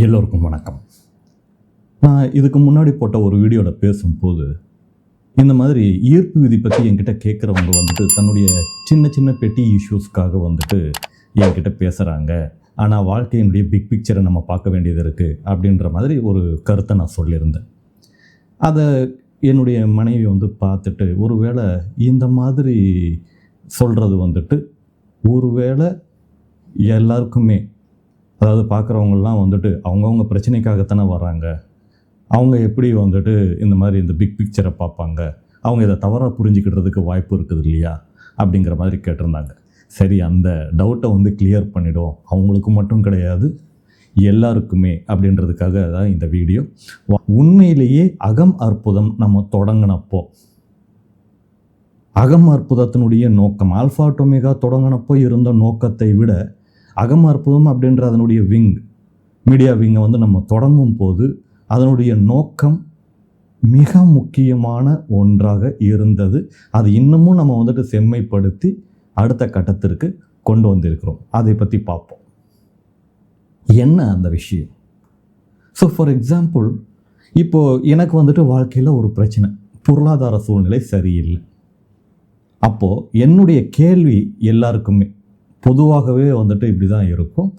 எல்லோருக்கும் வணக்கம். நான் இதுக்கு முன்னாடி போட்ட ஒரு வீடியோவில் பேசும்போது இந்த மாதிரி ஈர்ப்பு விதி பற்றி என்கிட்ட கேட்குறவங்க தன்னுடைய சின்ன சின்ன பெட்டி இஷ்யூஸ்க்காக என்கிட்ட பேசுகிறாங்க. ஆனால் வாழ்க்கையினுடைய பிக் பிக்சரை நம்ம பார்க்க வேண்டியது இருக்குது அப்படின்ற மாதிரி ஒரு கருத்தை நான் சொல்லியிருந்தேன். அதை என்னுடைய மனைவி பார்த்துட்டு ஒருவேளை இந்த மாதிரி சொல்கிறது ஒருவேளை எல்லாருக்குமே, அதாவது பார்க்குறவங்களாம் அவங்கவுங்க பிரச்சனைக்காகத்தானே வராங்க, அவங்க எப்படி இந்த மாதிரி இந்த பிக் பிக்சரை பார்ப்பாங்க, அவங்க இதை தவறாக புரிஞ்சுக்கிட்டதுக்கு வாய்ப்பு இருக்குது இல்லையா அப்படிங்கிற மாதிரி கேட்டிருந்தாங்க. சரி, அந்த டவுட்டை கிளியர் பண்ணிடும், அவங்களுக்கு மட்டும் கிடையாது எல்லாருக்குமே அப்படின்றதுக்காக தான் இந்த வீடியோ. உண்மையிலேயே அகம் அற்புதம் நம்ம தொடங்கினப்போ, அகம் அற்புதத்தினுடைய நோக்கம் ஆல்ஃபா டொமேகா தொடங்கினப்போ இருந்த நோக்கத்தை விட அகம் அற்புதம் அப்படின்ற அதனுடைய மீடியா விங்கை நம்ம தொடங்கும் போது அதனுடைய நோக்கம் மிக முக்கியமான ஒன்றாக இருந்தது. அது இன்னமும் நம்ம செம்மைப்படுத்தி அடுத்த கட்டத்திற்கு கொண்டு வந்திருக்கிறோம். அதை பற்றி பார்ப்போம். என்ன அந்த விஷயம்? ஸோ ஃபார் எக்ஸாம்பிள், இப்போது எனக்கு வாழ்க்கையில் ஒரு பிரச்சனை, பொருளாதார சூழ்நிலை சரியில்லை. அப்போது என்னுடைய கேள்வி எல்லாருக்குமே பொதுவாகவே இப்படி தான் இருக்கும்.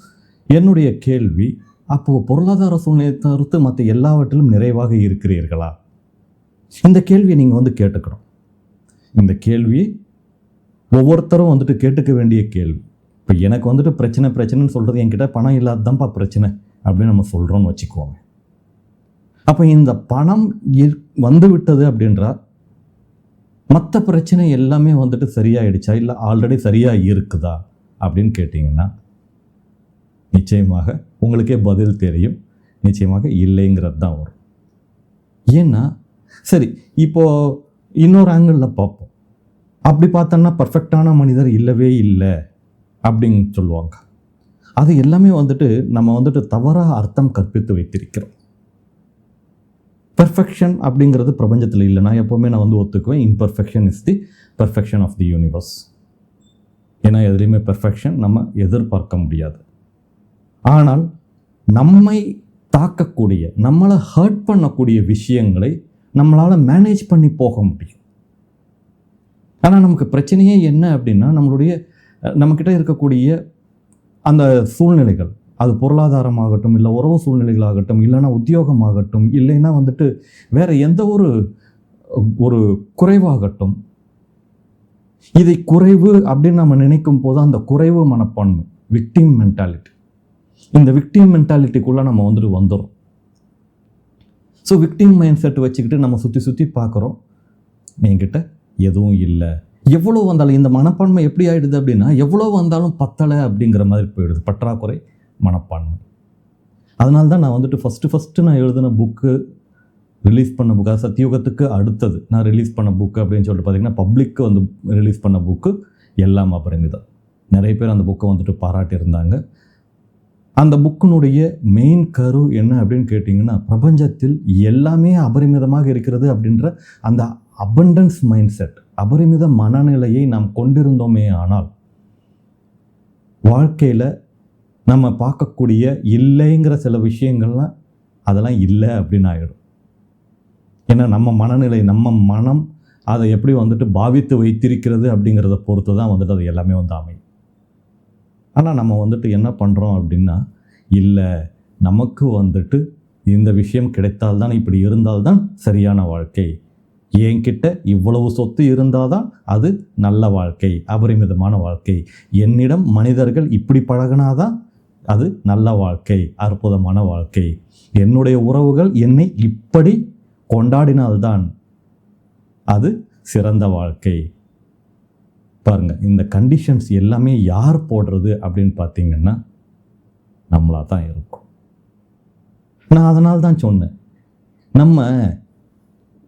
என்னுடைய கேள்வி, அப்போது பொருளாதார சூழ்நிலை தவிர்த்து மற்ற எல்லாவற்றிலும் நிறைவாக இருக்கிறீர்களா? இந்த கேள்வியை நீங்கள் கேட்டுக்கணும். இந்த கேள்வி ஒவ்வொருத்தரும் கேட்டுக்க வேண்டிய கேள்வி. இப்போ எனக்கு பிரச்சனைன்னு சொல்கிறது, என்கிட்ட பணம் இல்லாததான்ப்பா பிரச்சனை அப்படின்னு நம்ம சொல்கிறோன்னு வச்சுக்குவோங்க. அப்போ இந்த பணம் விட்டது அப்படின்றா மற்ற பிரச்சனை எல்லாமே சரியாயிடுச்சா, இல்லை ஆல்ரெடி சரியாக இருக்குதா அப்படின்னு கேட்டிங்கன்னா நிச்சயமாக உங்களுக்கே பதில் தெரியும். நிச்சயமாக இல்லைங்கிறது தான் வரும். ஏன்னா சரி, இப்போது இன்னொரு ஆங்கிளில் பார்ப்போம். அப்படி பார்த்தோன்னா பர்ஃபெக்டான மனிதர் இல்லவே இல்லை அப்படின்னு சொல்லுவாங்க. அது எல்லாமே நம்ம தவறாக அர்த்தம் கற்பித்து வைத்திருக்கிறோம். பெர்ஃபெக்ஷன் அப்படிங்கிறது பிரபஞ்சத்தில் இல்லை. நான் எப்போவுமே ஒத்துக்குவேன், imperfection is the perfection of the universe. ஏன்னா எதுலேயுமே பெர்ஃபெக்ஷன் நம்ம எதிர்பார்க்க முடியாது. ஆனால் நம்மை தாக்கக்கூடிய, நம்மளை ஹர்ட் பண்ணக்கூடிய விஷயங்களை நம்மளால் மேனேஜ் பண்ணி போக முடியும். ஆனால் நமக்கு பிரச்சனையே என்ன அப்படின்னா, நம்மக்கிட்ட இருக்கக்கூடிய அந்த சூழ்நிலைகள், அது பொருளாதாரமாகட்டும், இல்லை உறவு சூழ்நிலைகளாகட்டும், இல்லைன்னா உத்தியோகமாகட்டும், இல்லைன்னா வேறு எந்த ஒரு குறைவாகட்டும், இதை குறைவு அப்படின்னு நம்ம நினைக்கும் போது அந்த குறைவு மனப்பான்மை, விக்டிம் மென்டாலிட்டி, இந்த விக்டிம் மென்டாலிட்டிக்குள்ளே நம்ம வந்துடும். ஸோ விக்டிம் மைண்ட் செட் வச்சுக்கிட்டு நம்ம சுற்றி பார்க்குறோம், என்கிட்ட எதுவும் இல்லை. எவ்வளோ வந்தாலும் இந்த மனப்பான்மை எப்படி ஆகிடுது அப்படின்னா, எவ்வளோ வந்தாலும் பத்தலை அப்படிங்கிற மாதிரி போயிடுது, பற்றாக்குறை மனப்பான்மை. அதனால தான் நான் ஃபஸ்ட்டு நான் எழுதின புக்கு, ரிலீஸ் பண்ண புக்கு, சத்தியுகத்துக்கு அடுத்தது நான் ரிலீஸ் பண்ண புக்கு அப்படின்னு சொல்லிட்டு பார்த்திங்கன்னா, பப்ளிக்கு ரிலீஸ் பண்ண புக்கு எல்லாம் அபரிமிதம். நிறைய பேர் அந்த புக்கை பாராட்டியிருந்தாங்க. அந்த புக்கினுடைய மெயின் கரு என்ன அப்படின்னு கேட்டிங்கன்னா, பிரபஞ்சத்தில் எல்லாமே அபரிமிதமாக இருக்கிறது அப்படின்ற அந்த அபண்டன்ஸ் மைண்ட் செட், அபரிமித மனநிலையை நாம் கொண்டிருந்தோமே ஆனால் வாழ்க்கையில் நம்ம பார்க்கக்கூடிய இல்லைங்கிற சில விஷயங்கள்லாம் அதெல்லாம் இல்லை அப்படின்னு ஆகிடும். ஏன்னா நம்ம மனநிலை, நம்ம மனம் அதை எப்படி பாவித்து வைத்திருக்கிறது அப்படிங்கிறத பொறுத்து தான் அது எல்லாமே அமையும். ஆனால் நம்ம என்ன பண்ணுறோம் அப்படின்னா, இல்லை நமக்கு இந்த விஷயம் கிடைத்தால்தான், இப்படி இருந்தால்தான் சரியான வாழ்க்கை, என்கிட்ட இவ்வளவு சொத்து இருந்தால் தான் அது நல்ல வாழ்க்கை, அபரிமிதமான வாழ்க்கை, என்னிடம் மனிதர்கள் இப்படி பழகினாதான் அது நல்ல வாழ்க்கை, அற்புதமான வாழ்க்கை, என்னுடைய உறவுகள் என்னை இப்படி கொண்டாடினால்தான் அது சிறந்த வாழ்க்கை. பாருங்கள், இந்த கண்டிஷன்ஸ் எல்லாமே யார் போடுறது அப்படின்னு பார்த்தீங்கன்னா நம்மளாக தான் இருக்கும். நான் அதனால தான் சொன்னேன், நம்ம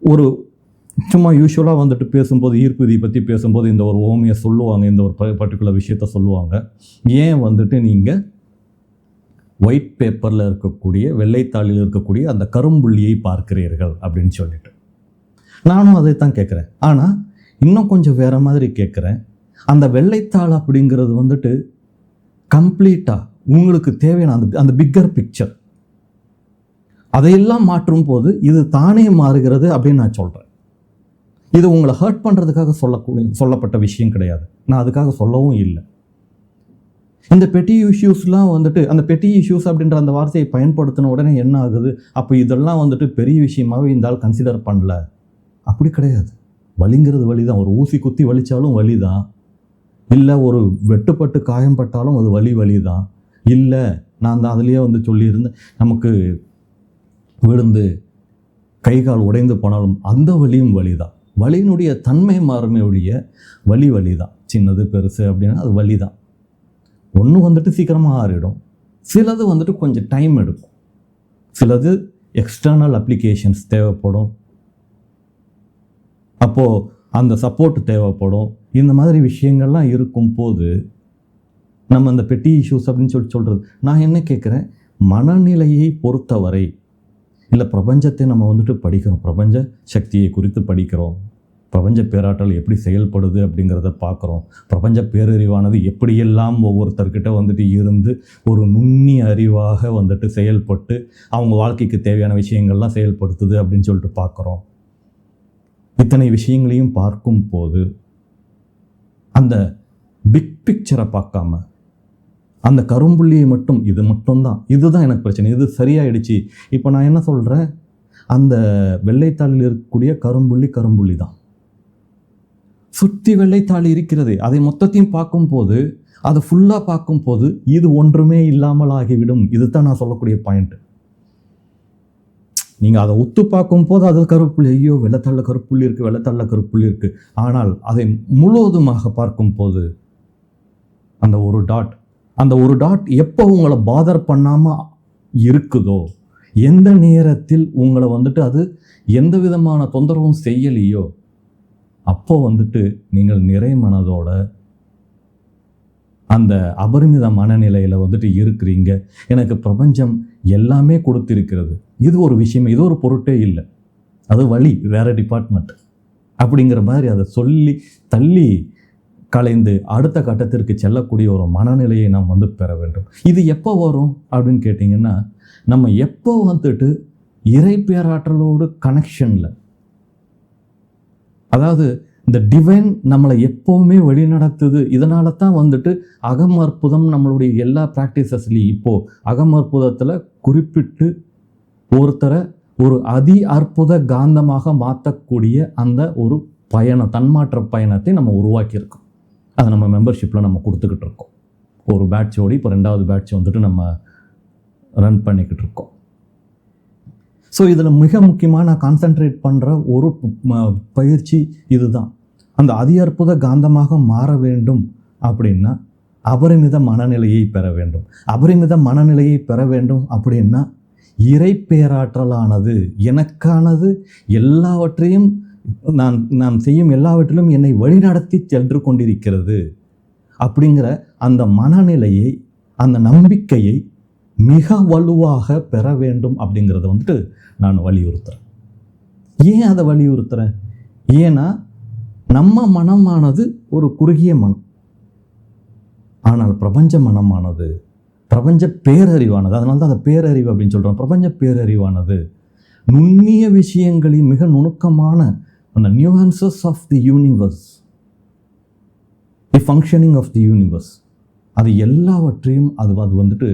ஒரு சும்மா யூஸ்வலாக பேசும்போது, ஈர்ப்பு விதியை பற்றி பேசும்போது இந்த ஒரு ஓமையை சொல்லுவாங்க, இந்த ஒரு பர்டிகுலர் விஷயத்த சொல்லுவாங்க. ஏன் நீங்கள் ஒயிட் பேப்பரில் இருக்கக்கூடிய, வெள்ளைத்தாளில் இருக்கக்கூடிய அந்த கரும்புள்ளியை பார்க்கிறீர்கள் அப்படின்னு சொல்லிட்டு நானும் அதை தான் கேட்குறேன். ஆனால் இன்னும் கொஞ்சம் வேறு மாதிரி கேட்குறேன். அந்த வெள்ளைத்தாள் அப்படிங்கிறது வந்துட்டு கம்ப்ளீட்டாக உங்களுக்கு தேவையான அந்த பிக்கர் பிக்சர் அதையெல்லாம் மாற்றும் போது இது தானே மாறுகிறது அப்படின்னு நான் சொல்கிறேன். இது உங்களை ஹர்ட் பண்ணுறதுக்காக சொல்லப்பட்ட விஷயம் கிடையாது. நான் அதுக்காக சொல்லவும் இல்லை. இந்த பெட்டி இஷ்யூஸ்லாம் வந்துட்டு அந்த பெட்டி இஷ்யூஸ் அப்படின்ற அந்த வார்த்தையை பயன்படுத்தின உடனே என்ன ஆகுது, அப்போ இதெல்லாம் வந்துட்டு பெரிய விஷயமாகவே இந்த ஆள் கன்சிடர் பண்ணல. அப்படி கிடையாது. வலிங்கிறது வலி தான். ஒரு ஊசி குத்தி வலித்தாலும் வலி தான். இல்லை ஒரு வெட்டுப்பட்டு காயம்பட்டாலும் அது வலி தான். இல்லை நான் தான் அதுலேயே வந்து சொல்லியிருந்தேன், நமக்கு விழுந்து கை கால் உடைந்து போனாலும் அந்த வலியும் வலி தான். வலியினுடைய தன்மை மாறுமே ஒழிய வலி தான். சின்னது பெருசு அப்படின்னா அது வலி தான். ஒன்று வந்துட்டு சீக்கிரமாக ஆறிடும், சிலது வந்துட்டு கொஞ்சம் டைம் எடுக்கும், சிலது எக்ஸ்டர்னல் அப்ளிகேஷன்ஸ் தேவைப்படும், அப்போது அந்த சப்போர்ட் தேவைப்படும். இந்த மாதிரி விஷயங்கள்லாம் இருக்கும் போது நம்ம அந்த பெட்டி இஷ்யூஸ் அப்படின்னு சொல்கிறது. நான் என்ன கேட்குறேன், மனநிலையை பொறுத்தவரை இல்லை பிரபஞ்சத்தை நம்ம வந்துட்டு படிக்கிறோம், பிரபஞ்ச சக்தியை குறித்து படிக்கிறோம், பிரபஞ்ச பேராற்றல் எப்படி செயல்படுது அப்படிங்கிறத பார்க்குறோம், பிரபஞ்ச பேரறிவானது எப்படியெல்லாம் ஒவ்வொருத்தர்கிட்ட வந்துட்டு இருந்து ஒரு நுண்ணிய அறிவாக வந்துட்டு செயல்பட்டு அவங்க வாழ்க்கைக்கு தேவையான விஷயங்கள்லாம் செயல்படுத்துது அப்படின்னு சொல்லிட்டு பார்க்குறோம். இத்தனை விஷயங்களையும் பார்க்கும் போது அந்த பிக் பிக்சரை பார்க்காம அந்த கரும்புள்ளியை மட்டும், இது மட்டும்தான், இதுதான் எனக்கு பிரச்சனை, இது சரியாயிடுச்சு. இப்போ நான் என்ன சொல்கிறேன், அந்த வெள்ளைத்தாளில் இருக்கக்கூடிய கரும்புள்ளி தான், சுற்றி வெள்ளைத்தாள் இருக்கிறது. அதை மொத்தத்தையும் பார்க்கும்போது, அதை ஃபுல்லாக பார்க்கும்போது இது ஒன்றுமே இல்லாமல் ஆகிவிடும். இதுதான் நான் சொல்லக்கூடிய பாயிண்ட். நீங்கள் அதை ஒத்து பார்க்கும்போது அது கருப்புள்ளி, ஐயோ வெள்ளைத்தாளில் கருப்புள்ளி இருக்குது, வெள்ளைத்தாளில் கருப்புள்ளி இருக்குது. ஆனால் அதை முழுவதுமாக பார்க்கும்போது அந்த ஒரு டாட் எப்போ உங்களை பாதர் பண்ணாமல் இருக்குதோ, எந்த நேரத்தில் உங்களை வந்துட்டு அது எந்த விதமான தொந்தரவும் செய்யலையோ, அப்போ வந்துட்டு நீங்கள் நிறை மனதோட அந்த அபரிமித மனநிலையில் வந்துட்டு இருக்கிறீங்க. எனக்கு பிரபஞ்சம் எல்லாமே கொடுத்திருக்கிறது, இது ஒரு விஷயம், இது ஒரு பொருட்டே இல்லை, அது வழி, வேறு டிபார்ட்மெண்ட் அப்படிங்கிற மாதிரி அதை சொல்லி தள்ளி கலைந்து அடுத்த கட்டத்திற்கு செல்லக்கூடிய ஒரு மனநிலையை நாம் வந்து பெற வேண்டும். இது எப்போ வரும் அப்படின்னு கேட்டிங்கன்னா, நம்ம எப்போ வந்துட்டு இறை பேராற்றலோடு கனெக்ஷனில், அதாவது இந்த டிவைன் நம்மளை எப்போவுமே வழிநடத்துது. இதனால தான் வந்துட்டு அகம் அற்புதம் நம்மளுடைய எல்லா ப்ராக்டிசஸ்லையும் இப்போது அகம் அற்புதத்தில் குறிப்பிட்டு ஒருத்தரை ஒரு அதி அற்புத காந்தமாக மாற்றக்கூடிய அந்த ஒரு பயணம், தன்மாற்ற பயணத்தை நம்ம உருவாக்கியிருக்கோம். அதை நம்ம மெம்பர்ஷிப்பில் நம்ம கொடுத்துக்கிட்டு இருக்கோம். ஒரு பேட்சோடு இப்போ 2வது பேட்ச் வந்துட்டு நம்ம ரன் பண்ணிக்கிட்டு இருக்கோம். ஸோ இதில் மிக முக்கியமாக நான் கான்சென்ட்ரேட் பண்ணுற ஒரு பயிற்சி இதுதான். அந்த அதி அற்புத காந்தமாக மாற வேண்டும் அப்படின்னா அபரிமித மனநிலையை பெற வேண்டும். அபரிமித மனநிலையை பெற வேண்டும் அப்படின்னா இறை பேராற்றலானது எனக்கானது, எல்லாவற்றையும் நான் செய்யும் எல்லாவற்றிலும் என்னை வழிநடத்தி சென்று கொண்டிருக்கிறது அப்படிங்கிற அந்த மனநிலையை, அந்த நம்பிக்கையை மிக வலுவாக பெற வேண்டும் அப்படிங்கிறத வந்துட்டு நான் வலியுறுத்துகிறேன். ஏன் அதை வலியுறுத்துகிறேன்? ஏன்னா நம்ம மனமானது ஒரு குறுகிய மனம், ஆனால் பிரபஞ்ச மனமானது, பிரபஞ்ச பேரறிவானது, அதனால தான் அதை பேரறிவு அப்படின்னு சொல்கிறோம். பிரபஞ்ச பேரறிவானது நுண்ணிய விஷயங்களின் மிக நுணுக்கமான அந்த nuances of the universe, the functioning of the universe, அது எல்லாவற்றையும் அது வந்துட்டு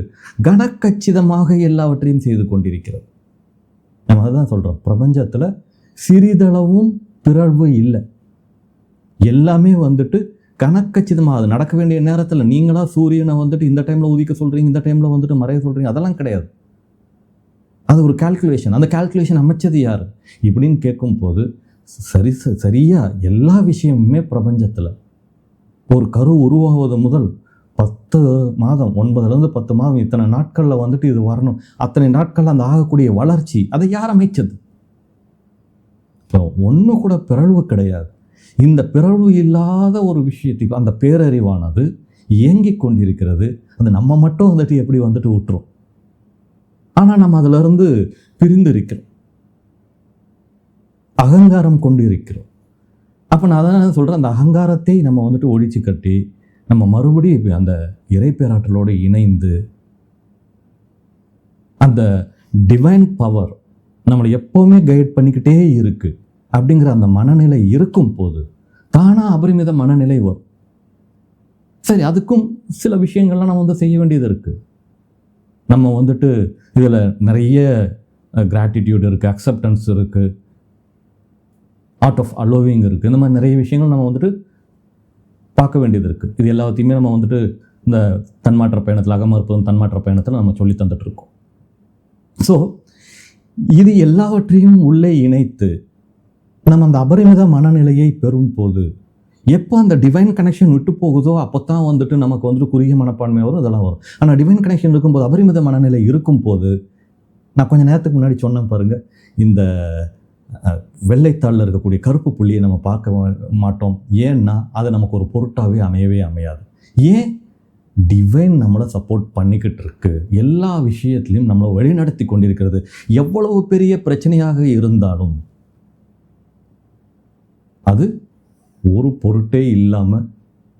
கனக்கச்சிதமாக எல்லாவற்றையும் செய்து கொண்டிருக்கிறது. நம்ம அதுதான் சொல்கிறோம், பிரபஞ்சத்தில் சிறிதளவும் பிறழ்வு இல்லை. எல்லாமே வந்துட்டு கனக்கச்சிதமாக அது நடக்க வேண்டிய நேரத்தில் நீங்களாக சூரியனை வந்துட்டு இந்த டைமில் உதிக்க சொல்கிறீங்க, இந்த டைமில் வந்துட்டு மறைய சொல்கிறீங்க, அதெல்லாம் கிடையாது. அது ஒரு கால்குலேஷன். அந்த கால்குலேஷன் அமைச்சது யார் இப்படின்னு கேட்கும்போது சரியாக எல்லா விஷயமுமே பிரபஞ்சத்தில் ஒரு கரு உருவாவது முதல் 10 மாதம் 9லேருந்து 10 மாதம் இத்தனை நாட்களில் வந்துட்டு இது வரணும், அத்தனை நாட்களில் அந்த ஆகக்கூடிய வளர்ச்சி அதை யார் அமைச்சது? இப்போ ஒன்று கூட பிறழ்வு கிடையாது. இந்த பிறழ்வு இல்லாத ஒரு விஷயத்துக்கு அந்த பேரறிவானது இயங்கிக் கொண்டிருக்கிறது. அது நம்ம மட்டும் வந்துட்டு எப்படி வந்துட்டு விட்டுரும். ஆனால் நம்ம அதிலிருந்து பிரிந்து இருக்கிறோம், அகங்காரம் கொண்டு இருக்கிறோம். அப்போ நான் அதான் சொல்கிறேன், அந்த அகங்காரத்தை நம்ம வந்துட்டு ஒழிச்சு கட்டி நம்ம மறுபடியும் அந்த இறைப்பேராற்றலோடு இணைந்து அந்த டிவைன் பவர் நம்மளை எப்போவுமே கைட் பண்ணிக்கிட்டே இருக்குது அப்படிங்கிற அந்த மனநிலை இருக்கும் போது தானாக அபரிமித மனநிலை வரும். சரி, அதுக்கும் சில விஷயங்கள்லாம் நம்ம வந்து செய்ய வேண்டியது இருக்குது. நம்ம வந்துட்டு இதில் நிறைய கிராட்டிடியூட் இருக்குது, அக்செப்டன்ஸ் இருக்குது, ஆர்ட் ஆஃப் அலோவிங் இருக்குது. இந்த மாதிரி நிறைய விஷயங்கள் நம்ம வந்துட்டு பார்க்க வேண்டியது இருக்குது. இது எல்லாத்தையுமே நம்ம வந்துட்டு இந்த தன்மாற்ற பயணத்தில், அகமறுப்பதும் தன்மாற்ற பயணத்தில் நம்ம சொல்லி தந்துட்டுருக்கோம். ஸோ இது எல்லாவற்றையும் உள்ளே இணைத்து நம்ம அந்த அபரிமித மனநிலையை பெறும் போது எப்போ அந்த டிவைன் கனெக்ஷன் விட்டு போகுதோ அப்போ தான் வந்துட்டு நமக்கு வந்துட்டு குறுகிய மனப்பான்மை வரும், அதெல்லாம் வரும். ஆனால் டிவைன் கனெக்ஷன் இருக்கும்போது, அபரிமித மனநிலை இருக்கும் போது, நான் கொஞ்சம் நேரத்துக்கு முன்னாடி சொன்னேன் பாருங்கள், இந்த வெள்ளைத்தாளில் இருக்கக்கூடிய கருப்பு புள்ளியை நம்ம பார்க்க மாட்டோம். ஏன்னா அது நமக்கு ஒரு பொருட்டாகவே அமையாது. ஏன்? டிவைன் நம்மளை சப்போர்ட் பண்ணிக்கிட்டு இருக்கு, எல்லா விஷயத்துலையும் நம்மளை வழிநடத்தி கொண்டிருக்கிறது. எவ்வளவு பெரிய பிரச்சனையாக இருந்தாலும் அது ஒரு பொருட்டே இல்லாமல்,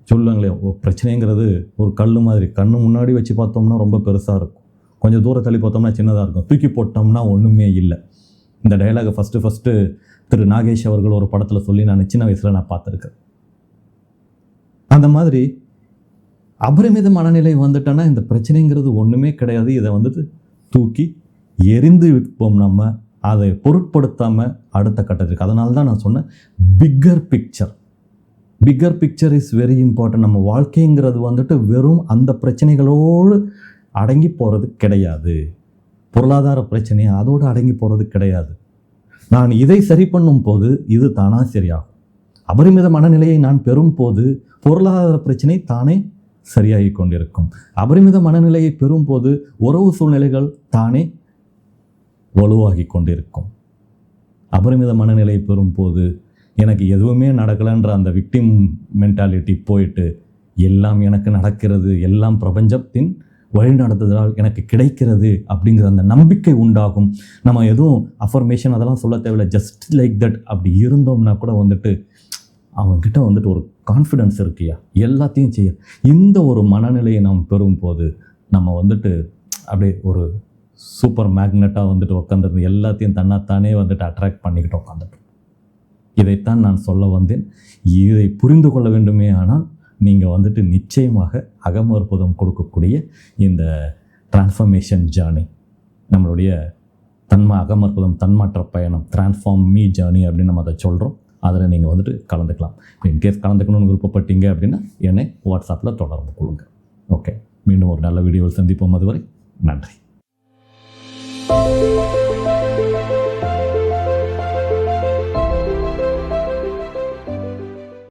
சொல்லுங்களேன், ஒரு பிரச்சனைங்கிறது ஒரு கல் மாதிரி, கண்ணு முன்னாடி வச்சு பார்த்தோம்னா ரொம்ப பெருசாக இருக்கும், கொஞ்சம் தூரம் தள்ளி பார்த்தோம்னா சின்னதாக இருக்கும், தூக்கி போட்டோம்னா ஒன்றுமே இல்லை. இந்த டயலாகை ஃபஸ்ட்டு திரு நாகேஷ் அவர்கள் ஒரு படத்தில் சொல்லி நான் சின்ன வயசில் நான் பார்த்துருக்கேன். அந்த மாதிரி அபரிமித மனநிலை வந்துட்டோன்னா இந்த பிரச்சனைங்கிறது ஒன்றுமே கிடையாது. இதை வந்துட்டு தூக்கி எரிந்து விற்போம், நம்ம அதை பொருட்படுத்தாமல் அடுத்த கட்டத்துக்கு. அதனால தான் நான் சொன்னேன், bigger picture is very important. நம்ம வாழ்க்கைங்கிறது வந்துட்டு வெறும் அந்த பிரச்சனைகளோடு அடங்கி போகிறது கிடையாது. பொருளாதார பிரச்சனை அதோடு அடங்கி போகிறது கிடையாது. நான் இதை சரி பண்ணும் போது இது தானாக சரியாகும். அபரிமித மனநிலையை நான் பெறும் போது பொருளாதார பிரச்சனை தானே சரியாகி கொண்டிருக்கும். அபரிமித மனநிலையை பெறும் போது உறவு சூழ்நிலைகள் தானே வலுவாகி கொண்டிருக்கும். அபரிமித மனநிலையை பெறும் போது எனக்கு எதுவுமே நடக்கலைன்ற அந்த விக்டிம் மென்டாலிட்டி போயிட்டு, எல்லாம் எனக்கு நடக்கிறது, எல்லாம் பிரபஞ்சத்தின் வழிநடத்துதலால் எனக்கு கிடைக்கிறது அப்படிங்கிற அந்த நம்பிக்கை உண்டாகும். நம்ம எதுவும் அஃபர்மேஷன் அதெல்லாம் சொல்ல தேவையில்லை, ஜஸ்ட் லைக் தட் அப்படி இருந்தோம்னா கூட வந்துட்டு அவங்ககிட்ட வந்துட்டு ஒரு கான்ஃபிடென்ஸ் இருக்குயா, எல்லாத்தையும் செய்ய. இந்த ஒரு மனநிலையை நாம் பெறும் போது நம்ம வந்துட்டு அப்படியே ஒரு சூப்பர் மேக்னெட்டாக வந்துட்டு உட்காந்துருந்து எல்லாத்தையும் தன்னைத்தானே வந்துட்டு அட்ராக்ட் பண்ணிக்கிட்டு உட்காந்துட்டு. இதைத்தான் நான் சொல்ல வந்தேன். இதை புரிந்து கொள்ள வேண்டுமே ஆனால் நீங்கள் வந்துட்டு நிச்சயமாக அகமறுப்பதம் கொடுக்கக்கூடிய இந்த டிரான்ஸ்ஃபர்மேஷன் ஜேர்னி, நம்மளுடைய அகமறுப்பதம் தன்மாற்ற பயணம், டிரான்ஸ்ஃபார்ம் மீ ஜேர்னி அப்படின்னு நம்ம அதை சொல்கிறோம். அதில் நீங்கள் வந்துட்டு கலந்துக்கலாம். இன்கேஸ் கலந்துக்கணும்னு விருப்பப்பட்டீங்க அப்படின்னா என்னை வாட்ஸ்அப்பில் தொடர்பு கொள்ளுங்கள். ஓகே, மீண்டும் ஒரு நல்ல வீடியோவில் சந்திப்போம். அதுவரை நன்றி.